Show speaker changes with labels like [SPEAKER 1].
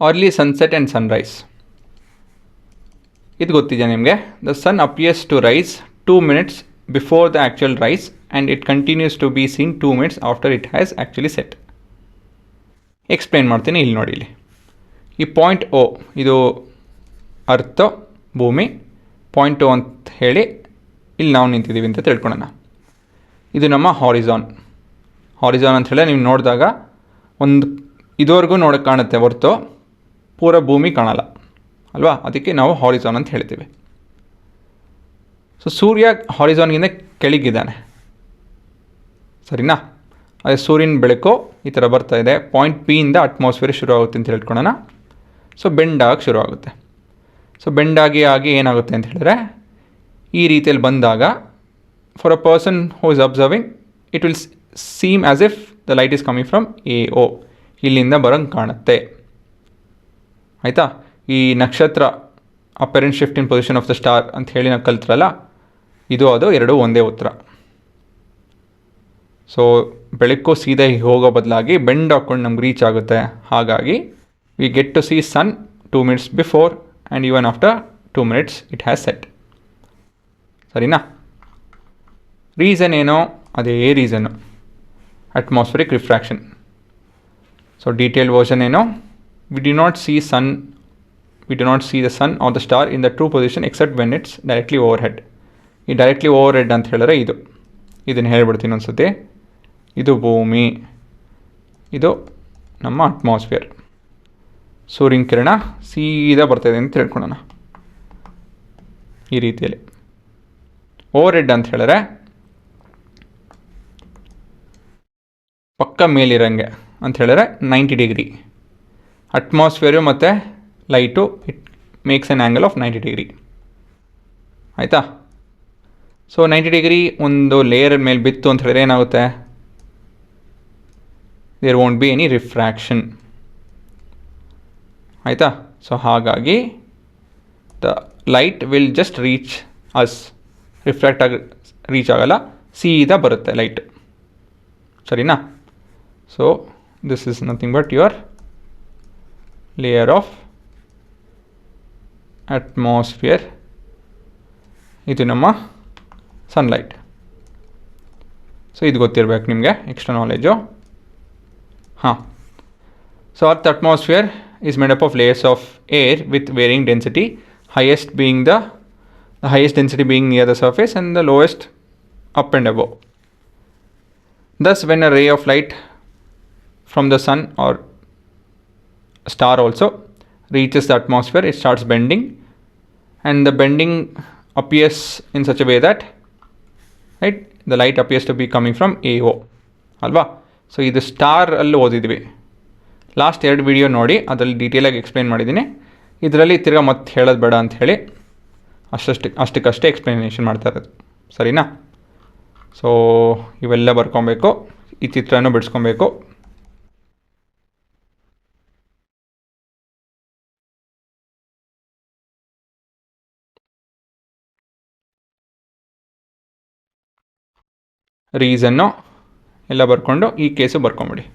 [SPEAKER 1] Early sunset and Sunrise. ಇದು ಗೊತ್ತಿದೆಯಾ ನಿಮಗೆ? The sun appears to rise 2 minutes before the actual rise and it continues to be seen 2 minutes after it has actually set. Explain ಮಾಡ್ತೀನಿ, ಇಲ್ಲಿ ನೋಡಿ. ಇಲ್ಲಿ ಈ point ಓ ಇದು ಅರ್ಥ ಭೂಮಿ, ಪಾಯಿಂಟ್ ಓ ಅಂತ ಹೇಳಿ ಇಲ್ಲಿ ನಾವು ನಿಂತಿದ್ದೀವಿ ಅಂತ ತಿಳ್ಕೊಳ್ಳೋಣ. ಇದು ನಮ್ಮ ಹಾರಿಜಾನ್. ಹಾರಿಜಾನ್ ಅಂತ ಹೇಳಿ ನೀವು ನೋಡಿದಾಗ ಒಂದು ಇದುವರೆಗೂ ನೋಡೋಕ್ಕೆ ಕಾಣುತ್ತೆ ಹೊರತು ಪೂರ ಭೂಮಿ ಕಾಣಲ್ಲ ಅಲ್ವಾ? ಅದಕ್ಕೆ ನಾವು ಹಾರಿಜಾನ್ ಅಂತ ಹೇಳ್ತೀವಿ. ಸೊ ಸೂರ್ಯ ಹಾರಿಜಾನ್ಗಿಂತ ಕೆಳಗಿದ್ದಾನೆ, ಸರಿನಾ? ಅದೇ ಸೂರ್ಯನ ಬೆಳಕು ಈ ಥರ ಬರ್ತಾ ಇದೆ. ಪಾಯಿಂಟ್ ಪಿ ಇಂದ ಅಟ್ಮಾಸ್ಫಿಯರ್ ಶುರು ಆಗುತ್ತೆ ಅಂತ ಹೇಳ್ಕೊಳ್ಳೋಣ. ಸೊ ಬೆಂಡ್ ಆಗಿ ಶುರು ಆಗುತ್ತೆ. ಸೊ ಬೆಂಡಾಗಿ ಆಗಿ ಏನಾಗುತ್ತೆ ಅಂತ ಹೇಳಿದ್ರೆ, ಈ ರೀತಿಯಲ್ಲಿ ಬಂದಾಗ for a person who is observing it will seem as if the light is coming from a ಓ, ಇಲ್ಲಿಂದ ಬರೋಂಗೆ ಕಾಣುತ್ತೆ. ಆಯಿತಾ? ಈ ನಕ್ಷತ್ರ apparent shift in position of the star ಅಂತ ಹೇಳಿ ನಾವು ಕಲ್ತ್ರಲ್ಲ, ಇದು ಅದು ಎರಡೂ ಒಂದೇ ಉತ್ತರ. ಸೊ ಬೆಳಕು ಸೀದಾ ಹೋಗೋ ಬದಲಾಗಿ ಬೆಂಡ್ ಹಾಕ್ಕೊಂಡು ನಮ್ಗೆ ರೀಚ್ ಆಗುತ್ತೆ. ಹಾಗಾಗಿ we get to see sun 2 minutes before and even after 2 minutes it has set. ಸರಿನಾ? ರೀಸನ್ ಏನೋ ಅದೇ reason, atmospheric refraction. So detail version ಏನೋ, we do not see the sun or the star in the true position except when it's directly overhead. ಈ directly overhead ಅಂತ ಹೇಳಿದ್ರೆ ಇದನ್ನು ಹೇಳ್ಬಿಡ್ತೀನಿ ಒಂದು ಸತಿ. ಇದು ಭೂಮಿ, ಇದು ನಮ್ಮ ಅಟ್ಮಾಸ್ಫಿಯರ್. ಸೂರ್ಯನ ಕಿರಣ ಸೀದಾ ಬರ್ತಾಯಿದೆ ಅಂತ ತಿಳ್ಕೊಳ್ಳೋಣ ಈ ರೀತಿಯಲ್ಲಿ. ಓವರ್ ಹೆಡ್ ಅಂತ ಹೇಳಿದ್ರೆ ಪಕ್ಕ ಮೇಲಿರಂಗೆ ಅಂತ ಹೇಳಿದ್ರೆ 90 ಡಿಗ್ರಿ. ಅಟ್ಮಾಸ್ಫಿಯರು ಮತ್ತು light it makes an angle of 90 degree. ಆಯಿತಾ? ಸೊ 90 ಡಿಗ್ರಿ ಒಂದು ಲೇಯರ್ ಮೇಲೆ ಬಿತ್ತು ಅಂತ ಹೇಳಿದ್ರೆ ಏನಾಗುತ್ತೆ? There won't be any refraction. ಆಯಿತಾ? ಸೊ ಹಾಗಾಗಿ the light will just reach us, refract ಆಗಿ ರೀಚ್ ಆಗಲ್ಲ, ಸೀದಾ ಬರುತ್ತೆ ಲೈಟ್. ಸರಿನಾ? So this is nothing but your layer of atmosphere. ಇದು ನಮ್ಮ ಸನ್ಲೈಟ್. ಸೊ ಇದು ಗೊತ್ತಿರಬೇಕು ನಿಮಗೆ, ಎಕ್ಸ್ಟ್ರಾ ನಾಲೆಜು. ಹಾಂ, so earth atmosphere is made up of layers of air with varying density, highest density being near the surface and the lowest up and above. Thus when a ray of light from the sun or star also reaches the atmosphere, it starts bending, and the bending appears in such a way that, right, the light appears to be coming from AO ಅಲ್ವಾ? So ಇದು star ಅಲ್ಲಿ ಓದಿದ್ವಿ. Last 2 video ನೋಡಿ, ಅದರಲ್ಲಿ ಡೀಟೇಲಾಗಿ explain ಮಾಡಿದ್ದೀನಿ. ಇದರಲ್ಲಿ ತಿರ್ಗಾ ಮತ್ತೆ ಹೇಳೋದು ಬೇಡ ಅಂಥೇಳಿ ಅಷ್ಟಕ್ಕಷ್ಟೇ ಎಕ್ಸ್ಪ್ಲನೇಷನ್ ಮಾಡ್ತಾ ಇರೋದು. ಸರಿನಾ? ಸೊ ಇವೆಲ್ಲ ಬರ್ಕೊಬೇಕು, ಈ ಚಿತ್ರನೂ ಬಿಡಿಸ್ಕೊಬೇಕು. ರೀಸನ್ನು ಎಲ್ಲ ಬರ್ಕೊಂಡು ಈ ಕೇಸು ಬರ್ಕೊಂಬಿಡಿ.